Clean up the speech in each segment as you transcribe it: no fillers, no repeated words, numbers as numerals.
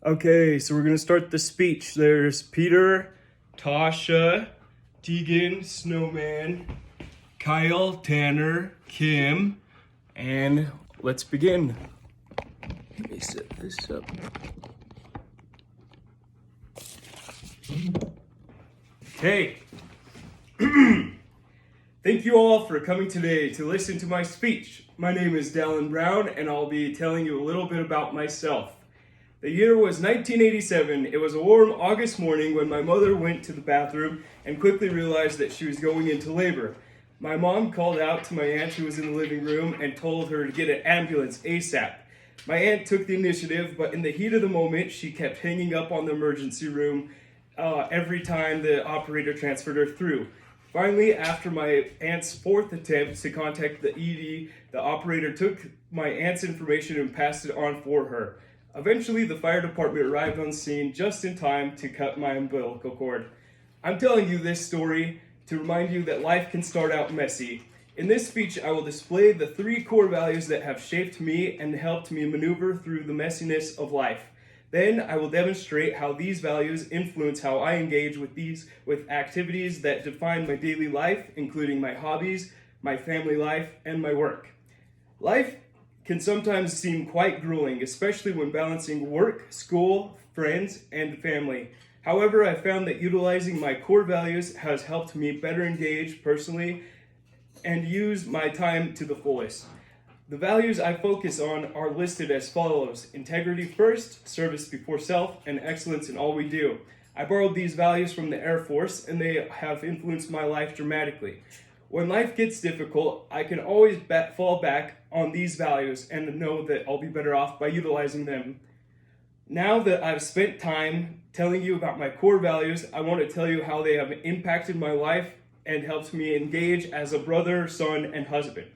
Okay, so we're gonna start the speech. There's Peter, Tasha, Tegan, Snowman, Kyle, Tanner, Kim, and let's begin. Let me set this up. Okay. Thank you all for coming today to listen to my speech. My name is Dallin Brown, and I'll be telling you a little bit about myself. The year was 1987. It was a warm August morning when my mother went to the bathroom and quickly realized that she was going into labor. My mom called out to my aunt who was in the living room and told her to get an ambulance ASAP. My aunt took the initiative, but in the heat of the moment, she kept hanging up on the emergency room every time the operator transferred her through. Finally, after my aunt's fourth attempt to contact the ED, the operator took my aunt's information and passed it on for her. Eventually, the fire department arrived on scene just in time to cut my umbilical cord. I'm telling you this story to remind you that life can start out messy. In this speech, I will display the 3 core values that have shaped me and helped me maneuver through the messiness of life. Then I will demonstrate how these values influence how I engage with activities that define my daily life, including my hobbies, my family life, and my work. Life can sometimes seem quite grueling, especially when balancing work, school, friends, and family. However, I found that utilizing my core values has helped me better engage personally and use my time to the fullest. The values I focus on are listed as follows: integrity first, service before self, and excellence in all we do. I borrowed these values from the Air Force, and they have influenced my life dramatically. When life gets difficult, I can always fall back on these values and know that I'll be better off by utilizing them. Now that I've spent time telling you about my core values, I want to tell you how they have impacted my life and helped me engage as a brother, son, and husband.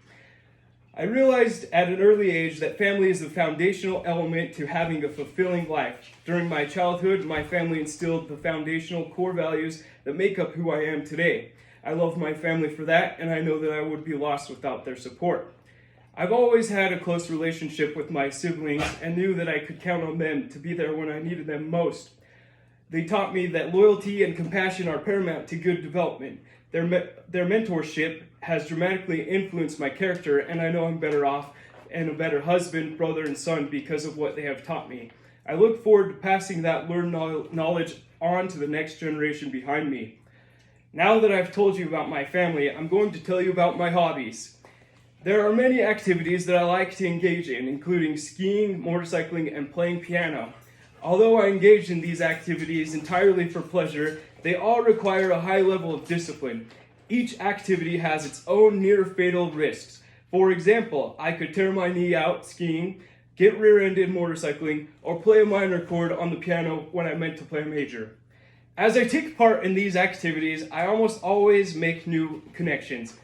I realized at an early age that family is the foundational element to having a fulfilling life. During my childhood, my family instilled the foundational core values that make up who I am today. I love my family for that, and I know that I would be lost without their support. I've always had a close relationship with my siblings and knew that I could count on them to be there when I needed them most. They taught me that loyalty and compassion are paramount to good development. Their mentorship has dramatically influenced my character, and I know I'm better off and a better husband, brother, and son because of what they have taught me. I look forward to passing that learned knowledge on to the next generation behind me. Now that I've told you about my family, I'm going to tell you about my hobbies. There are many activities that I like to engage in, including skiing, motorcycling, and playing piano. Although I engage in these activities entirely for pleasure, they all require a high level of discipline. Each activity has its own near-fatal risks. For example, I could tear my knee out skiing, get rear-ended motorcycling, or play a minor chord on the piano when I meant to play a major. As I take part in these activities, I almost always make new connections.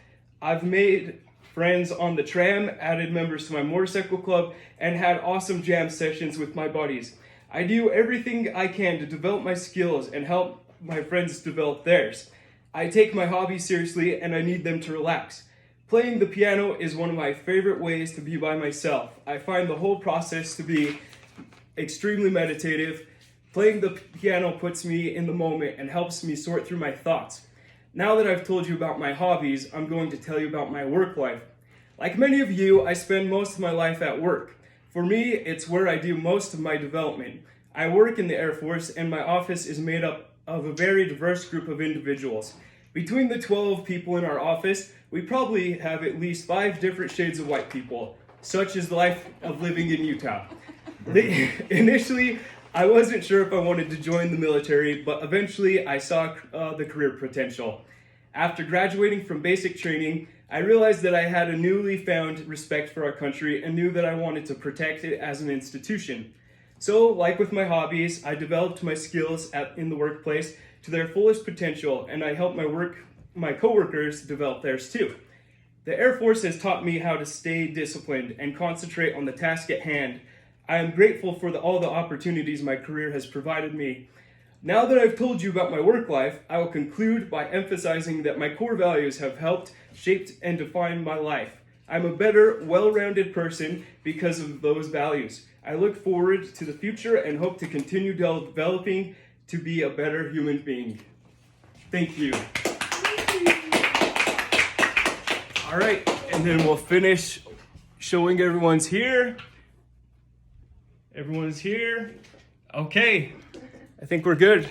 I've made friends on the tram, added members to my motorcycle club, and had awesome jam sessions with my buddies. I do everything I can to develop my skills and help my friends develop theirs. I take my hobbies seriously and I need them to relax. Playing the piano is one of my favorite ways to be by myself. I find the whole process to be extremely meditative. Playing the piano puts me in the moment and helps me sort through my thoughts. Now that I've told you about my hobbies, I'm going to tell you about my work life. Like many of you, I spend most of my life at work. For me, it's where I do most of my development. I work in the Air Force, and my office is made up of a very diverse group of individuals. Between the 12 people in our office, we probably have at least 5 different shades of white people. Such is the life of living in Utah. Initially, I wasn't sure if I wanted to join the military, but eventually I saw the career potential. After graduating from basic training, I realized that I had a newly found respect for our country and knew that I wanted to protect it as an institution. So, like with my hobbies, I developed my skills in the workplace to their fullest potential, and I helped my coworkers develop theirs too. The Air Force has taught me how to stay disciplined and concentrate on the task at hand. I am grateful for all the opportunities my career has provided me. Now that I've told you about my work life, I will conclude by emphasizing that my core values have helped, shaped, and defined my life. I'm a better, well-rounded person because of those values. I look forward to the future and hope to continue developing to be a better human being. Thank you. All right, and then we'll finish showing everyone's here. Everyone's here. Okay, I think we're good.